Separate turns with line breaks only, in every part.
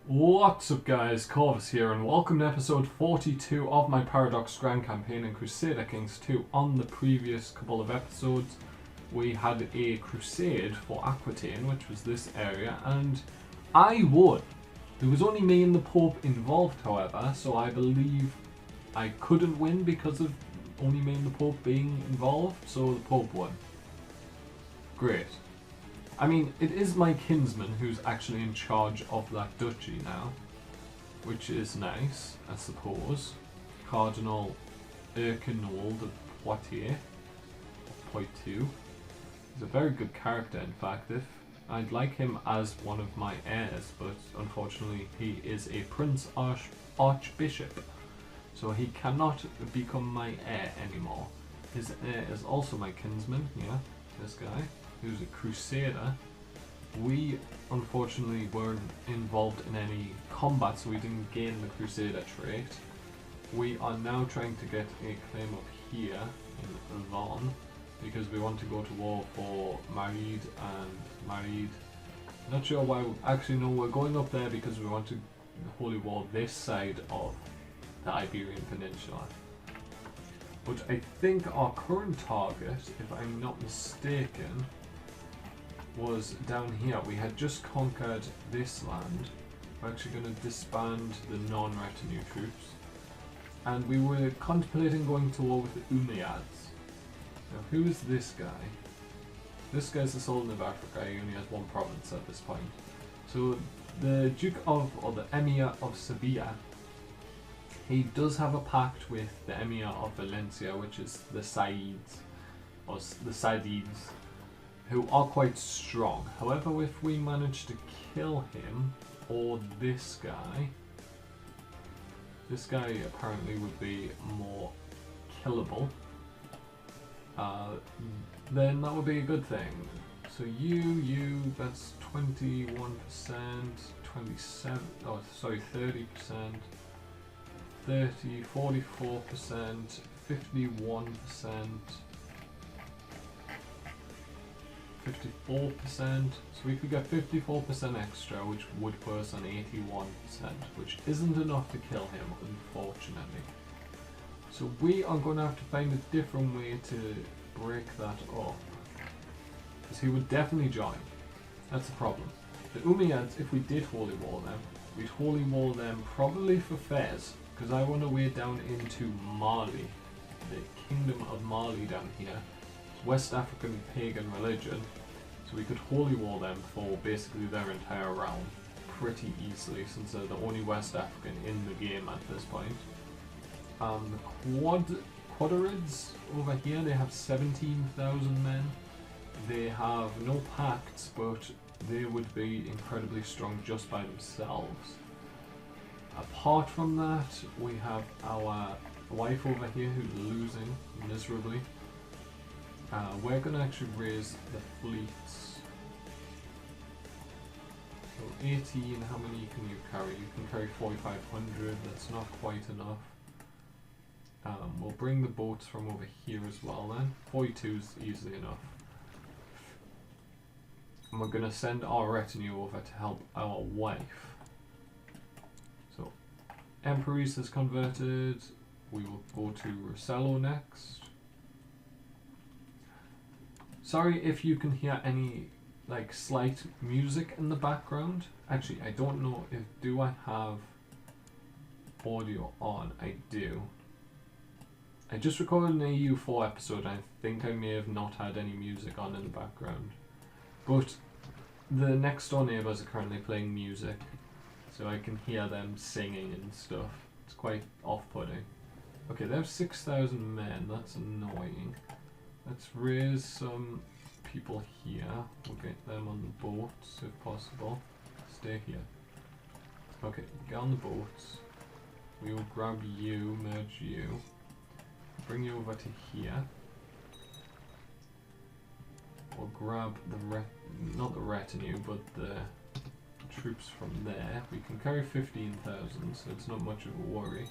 What's up guys, Corvus here and welcome to episode 42 of my Paradox Grand campaign in Crusader Kings 2. On the previous couple of episodes we had a crusade for Aquitaine, which was this area, and I won. There was only me and the Pope involved however, so I believe I couldn't win because of only me and the Pope being involved, so the Pope won. Great. I mean, it is my kinsman who's actually in charge of that duchy now, which is nice, I suppose. Cardinal Erkinold of Poitiers. He's a very good character, in fact. If I'd like him as one of my heirs, but unfortunately he is a Prince Archbishop, so he cannot become my heir anymore. His heir is also my kinsman, yeah, this guy, who's a Crusader. We unfortunately weren't involved in any combat, so we didn't gain the Crusader trait. We are now trying to get a claim up here in Vaughan, because we want to go to war for Maride and Maride. Not sure why. Actually no, we're going up there because we want to holy war this side of the Iberian Peninsula. But I think our current target, if I'm not mistaken, was down here. We had just conquered this land. We're actually going to disband the non-retinue troops. And we were contemplating going to war with the Umayyads. Now who is this guy? This guy's the Sultan of Africa. He only has one province at this point. So the Duke of, or the Emir of Sevilla, he does have a pact with the Emir of Valencia, which is the Saids, or the Saidids, who are quite strong. However, if we manage to kill him, or this guy apparently would be more killable, then that would be a good thing. So that's 21%, 27, oh sorry, 30%, 30, 44%, 51%, 54%, so we could get 54% extra, which would put us on 81%, which isn't enough to kill him, unfortunately. So we are going to have to find a different way to break that up, because he would definitely join. That's the problem. The Umayyads, if we did holy war them, we'd holy war them probably for Fez, because I want to way down into Mali, the Kingdom of Mali down here. West African pagan religion, so we could holy war them for basically their entire realm pretty easily, since they're the only West African in the game at this point. The Quadrids over here, they have 17,000 men. They have no pacts, but they would be incredibly strong just by themselves. Apart from that, we have our wife over here who's losing miserably. We're going to actually raise the fleets. So 18, how many can you carry? You can carry 4,500, that's not quite enough. We'll bring the boats from over here as well then. 42 is easily enough. And we're going to send our retinue over to help our wife. So, Emperors has converted. We will go to Rosello next. Sorry if you can hear any like slight music in the background. Actually, I don't know if, do I have audio on? I do. I just recorded an AU4 episode and I think I may have not had any music on in the background. But the next door neighbours are currently playing music, so I can hear them singing and stuff. It's quite off-putting. Okay, they have 6,000 men, that's annoying. Let's raise some people here. We'll get them on the boats if possible. Stay here. Okay, get on the boats. We will grab you, merge you. Bring you over to here. We'll grab the not the retinue, but the troops from there. We can carry 15,000, so it's not much of a worry.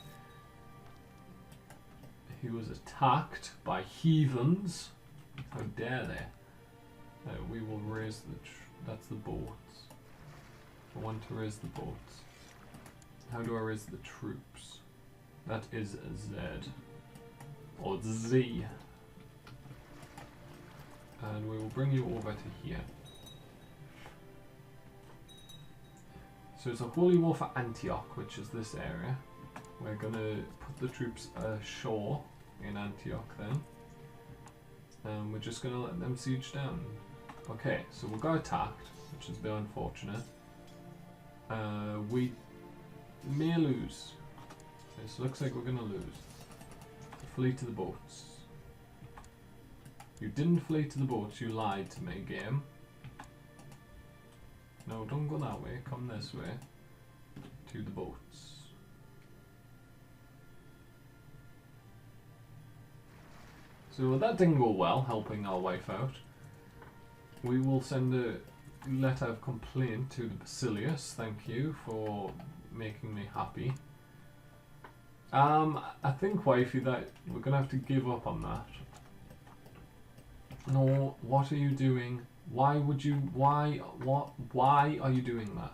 He was attacked by heathens. How dare they? We will raise the that's the boats. I want to raise the boats. How do I raise the troops? That is Z. Or Z. And we will bring you over to here. So it's a holy war for Antioch, which is this area. We're gonna put the troops ashore in Antioch then. And we're just gonna let them siege down. Okay, so we got attacked, which is a bit unfortunate. We may lose. This looks like we're gonna lose. Flee to the boats. You didn't flee to the boats, you lied to me, game. No, don't go that way, come this way. To the boats. So that didn't go well, helping our wife out. We will send a letter of complaint to the Basilius, thank you for making me happy. I think, wifey, that we're gonna have to give up on that. No, what are you doing? Why are you doing that?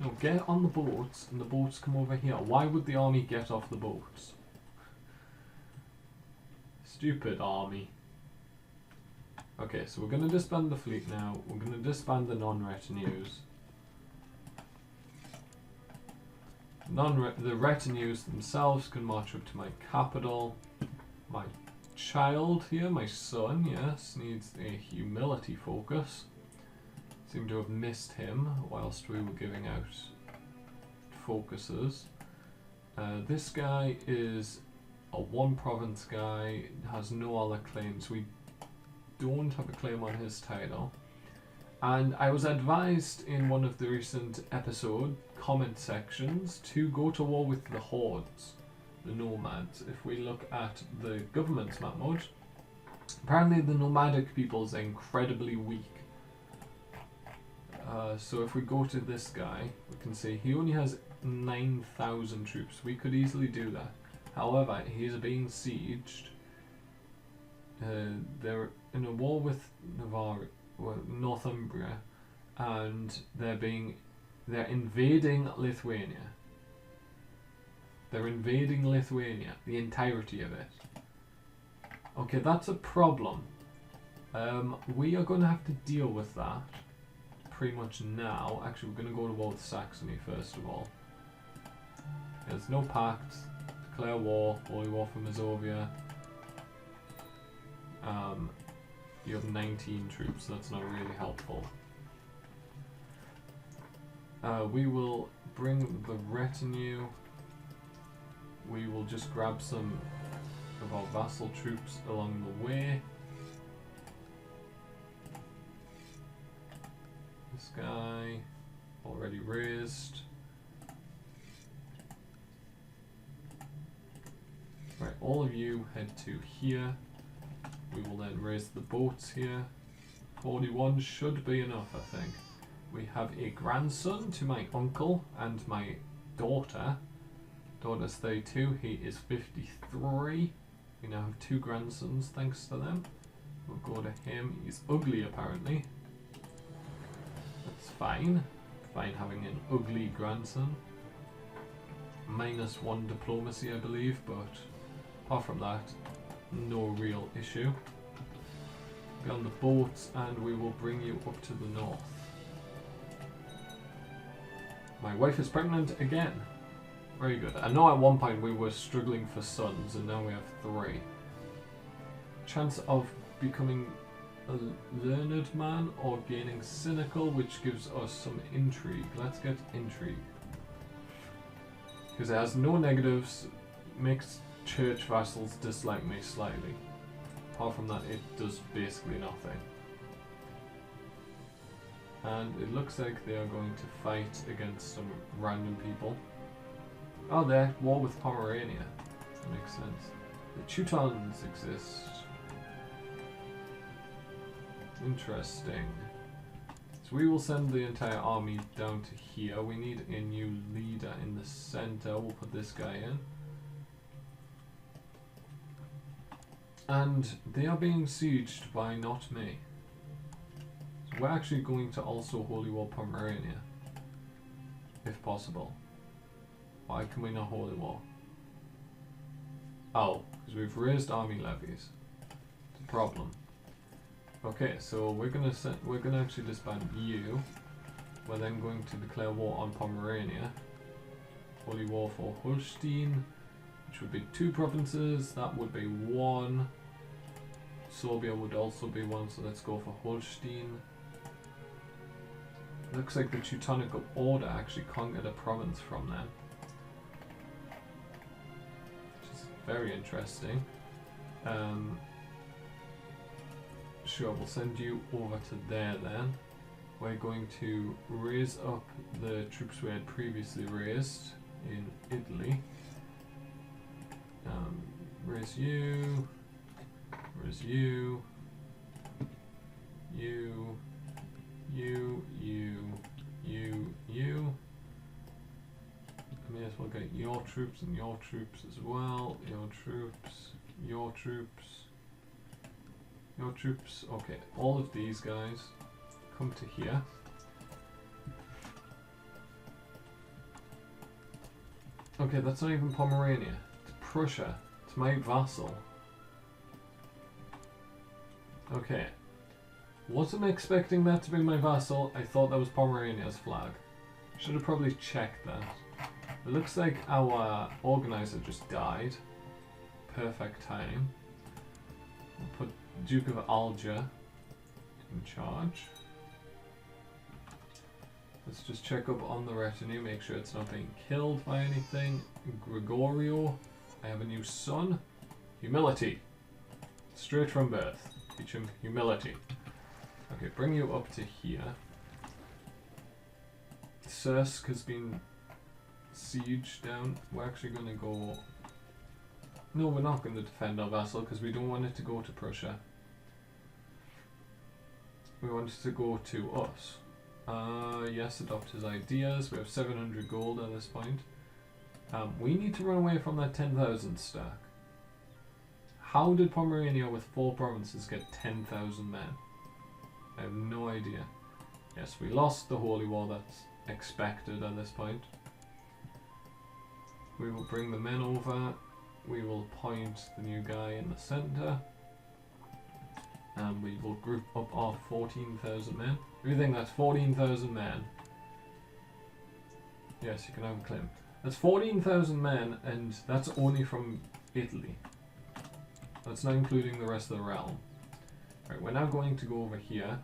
No, get on the boats and the boats come over here. Why would the army get off the boats? Stupid army. Okay, so we're gonna disband the fleet now. We're gonna disband the non-retinues. The retinues themselves can march up to my capital. My child here, my son, yes, needs a humility focus. Seem to have missed him whilst we were giving out focuses. This guy is a one province guy, has no other claims. We don't have a claim on his title. And I was advised in one of the recent episode comment sections to go to war with the hordes, the nomads. If we look at the government's map mode, apparently the nomadic peoples are incredibly weak. So if we go to this guy, we can see he only has 9,000 troops. We could easily do that. However, he's being sieged. They're in a war with Navarre, Northumbria, and they're invading Lithuania. They're invading Lithuania, the entirety of it. Okay, that's a problem. We are going to have to deal with that pretty much now. Actually, we're going to go to war with Saxony first of all. There's no pact. Declare war. Holy war for Mazovia. You have 19 troops. That's not really helpful. We will bring the retinue. We will just grab some of our vassal troops along the way. This guy, already raised. Right, all of you head to here. We will then raise the boats here. 41 should be enough, I think. We have a grandson to my uncle and my daughter. Daughter's 32, he is 53. We now have 2 grandsons thanks to them. We'll go to him. He's ugly apparently. That's fine. Fine having an ugly grandson. -1 diplomacy, I believe, but apart from that, no real issue. Be on the boats and we will bring you up to the north. My wife is pregnant again. Very good. I know at one point we were struggling for sons and now we have 3. Chance of becoming a learned man or gaining cynical, which gives us some intrigue. Let's get intrigue. Because it has no negatives, makes church vassals dislike me slightly. Apart from that, it does basically nothing. And it looks like they are going to fight against some random people. Oh, they're at war with Pomerania. That makes sense. The Teutons exist. Interesting. So we will send the entire army down to here. We need a new leader in the center. We'll put this guy in. And they are being sieged by not me. So we're actually going to also Holy War Pomerania, if possible. Why can we not holy war? Oh, because we've raised army levies. It's a problem. Okay, so we're gonna actually disband you. We're then going to declare war on Pomerania. Holy war for Holstein, which would be 2 provinces. That would be 1. Sorbia would also be 1, so let's go for Holstein. Looks like the Teutonic Order actually conquered a province from them. Which is very interesting. Sure, we'll send you over to there then. We're going to raise up the troops we had previously raised in Italy. Raise you. Raise you. You. I may as well get your troops and your troops as well. Your troops. Your troops. Your troops. Okay, all of these guys come to here. Okay, that's not even Pomerania. It's Prussia. It's my vassal. Okay. Wasn't expecting that to be my vassal. I thought that was Pomerania's flag. Should have probably checked that. It looks like our organizer just died. Perfect time. We'll put Duke of Alger in charge. Let's just check up on the retinue, make sure it's not being killed by anything. Gregorio, I have a new son. Humility. Straight from birth. Teach him humility. Okay, bring you up to here. Sursk has been sieged down. We're actually going to go... No, we're not going to defend our vassal because we don't want it to go to Prussia. We want it to go to us. Yes, adopt his ideas. We have 700 gold at this point. We need to run away from that 10,000 stack. How did Pomerania with 4 provinces get 10,000 men? I have no idea. Yes, we lost the Holy War, that's expected at this point. We will bring the men over. We will appoint the new guy in the centre. And we will group up our 14,000 men. If you think that's 14,000 men. Yes, you can have a claim. That's 14,000 men, and that's only from Italy. That's not including the rest of the realm. Right, we're now going to go over here.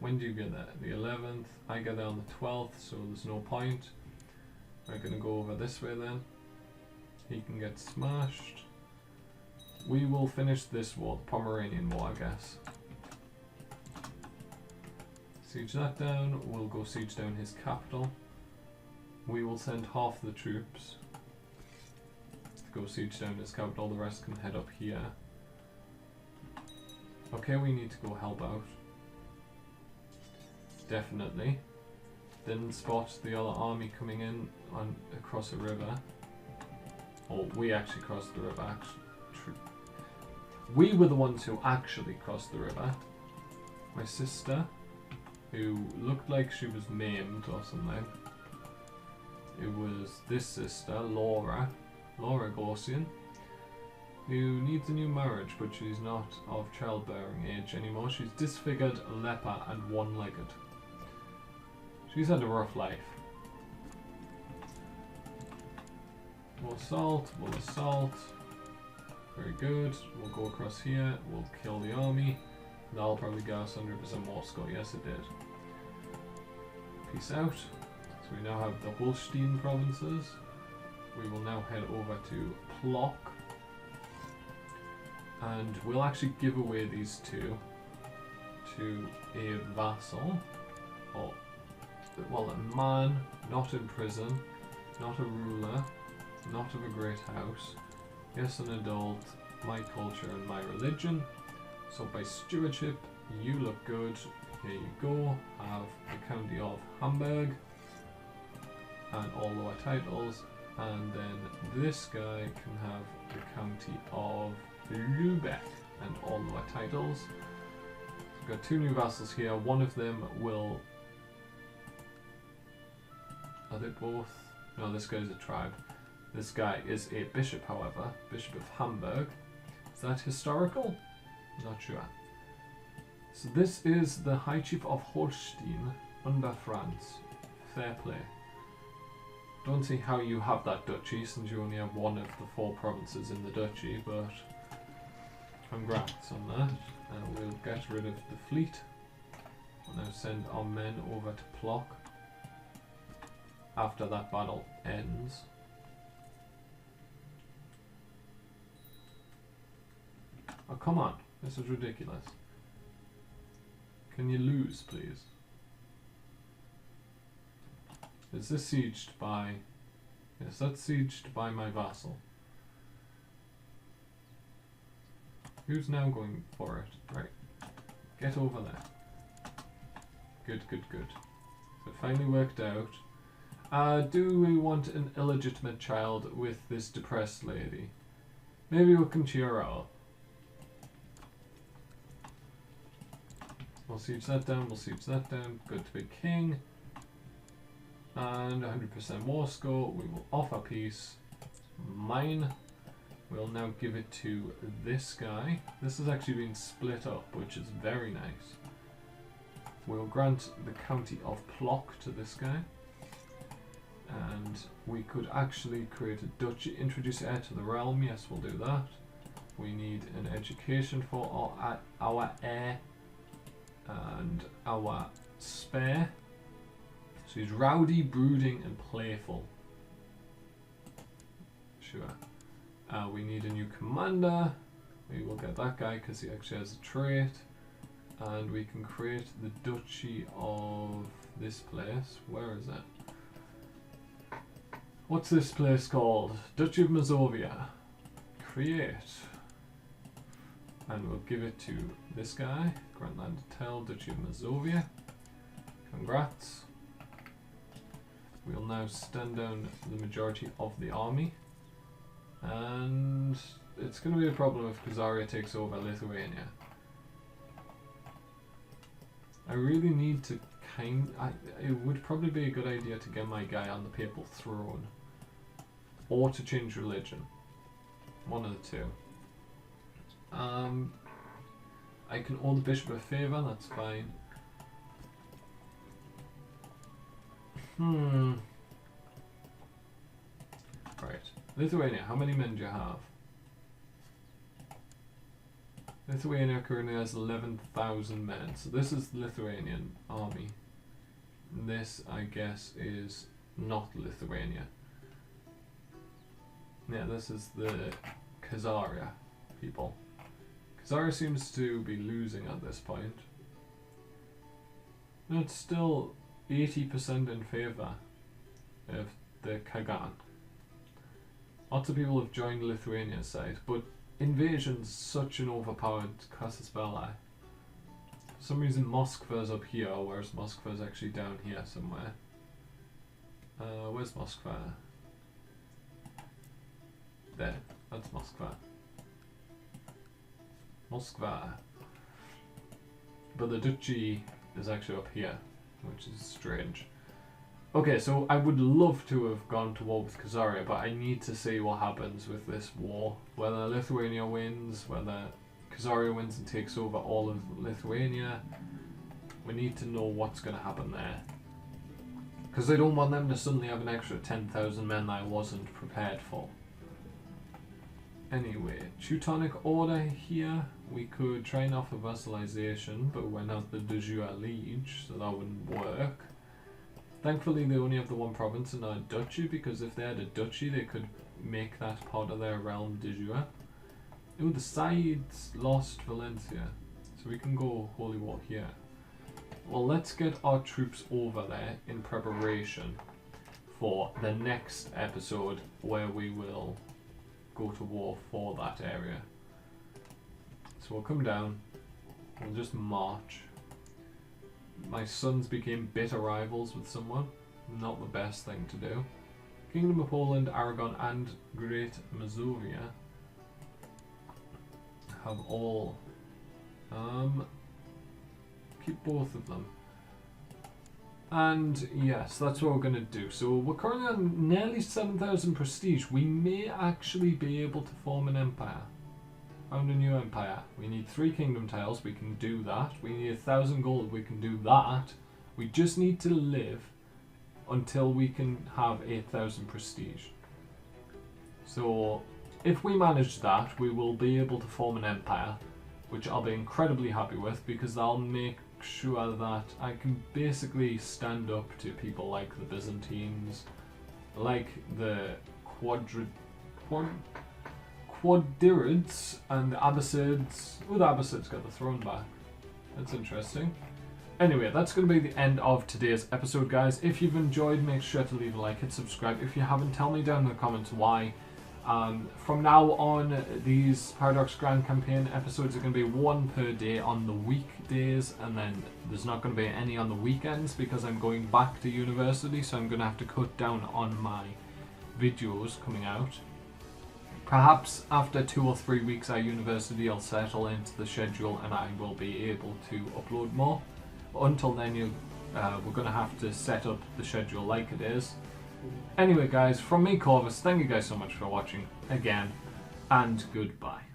When do you get that? The 11th. I get there on the 12th, so there's no point. We're going to go over this way then. He can get smashed. We will finish this war, the Pomeranian War, I guess. Siege that down. We'll go siege down his capital. We will send half the troops to go siege down his capital. The rest can head up here. Okay, we need to go help out. Definitely. Didn't spot the other army coming in on across a river. Oh, we actually crossed the river. We were the ones who actually crossed the river. My sister, who looked like she was maimed or something. It was this sister, Laura Gorsian, who needs a new marriage, but she's not of childbearing age anymore. She's disfigured, leper, and one-legged. She's had a rough life. We'll assault. Very good. We'll go across here. We'll kill the army. That'll probably get us 100% Moscow. Yes, it did. Peace out. So we now have the Holstein provinces. We will now head over to Plock. And we'll actually give away these two to a vassal. Or, well, a man, not in prison, not a ruler, not of a great house. Yes, an adult, my culture and my religion. So by stewardship, you look good. Here you go. Have the county of Hamburg and all lower titles. And then this guy can have the county of Lübeck and all lower titles. We've got 2 new vassals here. One of them will Are they both? No, this guy's a tribe. This guy is a bishop, however. Bishop of Hamburg. Is that historical? Not sure. So this is the High Chief of Holstein under France. Fair play. Don't see how you have that duchy since you only have one of the 4 provinces in the duchy, but congrats on that. We'll get rid of the fleet. We'll now send our men over to Plock after that battle ends. Oh, come on. This is ridiculous. Can you lose, please? Is this sieged by... Yes, that's sieged by my vassal. Who's now going for it? Right. Get over there. Good, good, good. So it finally worked out. Do we want an illegitimate child with this depressed lady? Maybe we can cheer her up. We'll siege that down, we'll siege that down. Good to be king. And 100% war score. We will offer peace. Mine. We'll now give it to this guy. This has actually been split up, which is very nice. We'll grant the county of Plock to this guy. And we could actually create a duchy, introduce heir to the realm. Yes, we'll do that. We need an education for our heir and our spare. So he's rowdy, brooding, and playful. Sure. We need a new commander. We will get that guy because he actually has a trait. And we can create the duchy of this place. Where is it? What's this place called? Duchy of Mazovia. Create. And we'll give it to this guy. Grantland Tell, Duchy of Mazovia. Congrats. We'll now stand down the majority of the army. And it's going to be a problem if Crusader takes over Lithuania. I really need to it would probably be a good idea to get my guy on the papal throne. Or to change religion. One of the two. I can owe the bishop a favour, that's fine. Right. Lithuania, how many men do you have? Lithuania currently has 11,000 men, so this is the Lithuanian army. This, I guess, is not Lithuania. Yeah, this is the Khazaria people. Khazaria seems to be losing at this point. No, it's still 80% in favour of the Kagan. Lots of people have joined Lithuania's side, but invasion's such an overpowered casus belli. For some reason Moskva's up here, whereas Moskva's actually down here somewhere. Where's Moskva? There, that's Moskva. Moskva. But the duchy is actually up here, which is strange. Okay, so I would love to have gone to war with Khazaria, but I need to see what happens with this war. Whether Lithuania wins, whether Khazaria wins and takes over all of Lithuania. We need to know what's going to happen there. Because I don't want them to suddenly have an extra 10,000 men that I wasn't prepared for. Anyway, Teutonic Order here. We could try and offer vassalization, but we're not the de jure liege, so that wouldn't work. Thankfully they only have the one province and not a duchy, because if they had a duchy they could make that part of their realm de jure. Oh, the sides lost Valencia, so we can go Holy War here. Well, let's get our troops over there in preparation for the next episode where we will go to war for that area. So we'll come down, we'll just march. My sons became bitter rivals with someone. Not the best thing to do. Kingdom of Poland, Aragon and Great Mazovia have all... keep both of them. And yes, that's what we're going to do. So we're currently on nearly 7,000 prestige. We may actually be able to form an empire. Found a new empire. We need 3 kingdom tiles. We can do that. We need 1,000 gold. We can do that. We just need to live until we can have 8,000 prestige. So if we manage that, we will be able to form an empire, which I'll be incredibly happy with, because that'll make sure that I can basically stand up to people like the Byzantines, like the Quadrids and the Abbasids. Oh, the Abbasids got the throne back. That's interesting. Anyway, that's going to be the end of today's episode, guys. If you've enjoyed, make sure to leave a like, hit subscribe. If you haven't, tell me down in the comments why. From now on, these Paradox Grand Campaign episodes are going to be 1 per day on the weekdays, and then there's not going to be any on the weekends because I'm going back to university, so I'm going to have to cut down on my videos coming out. Perhaps after 2 or 3 weeks at university, I'll settle into the schedule and I will be able to upload more. But until then, we're going to have to set up the schedule like it is. Anyway, guys, from me, Corvus, thank you guys so much for watching again, and goodbye.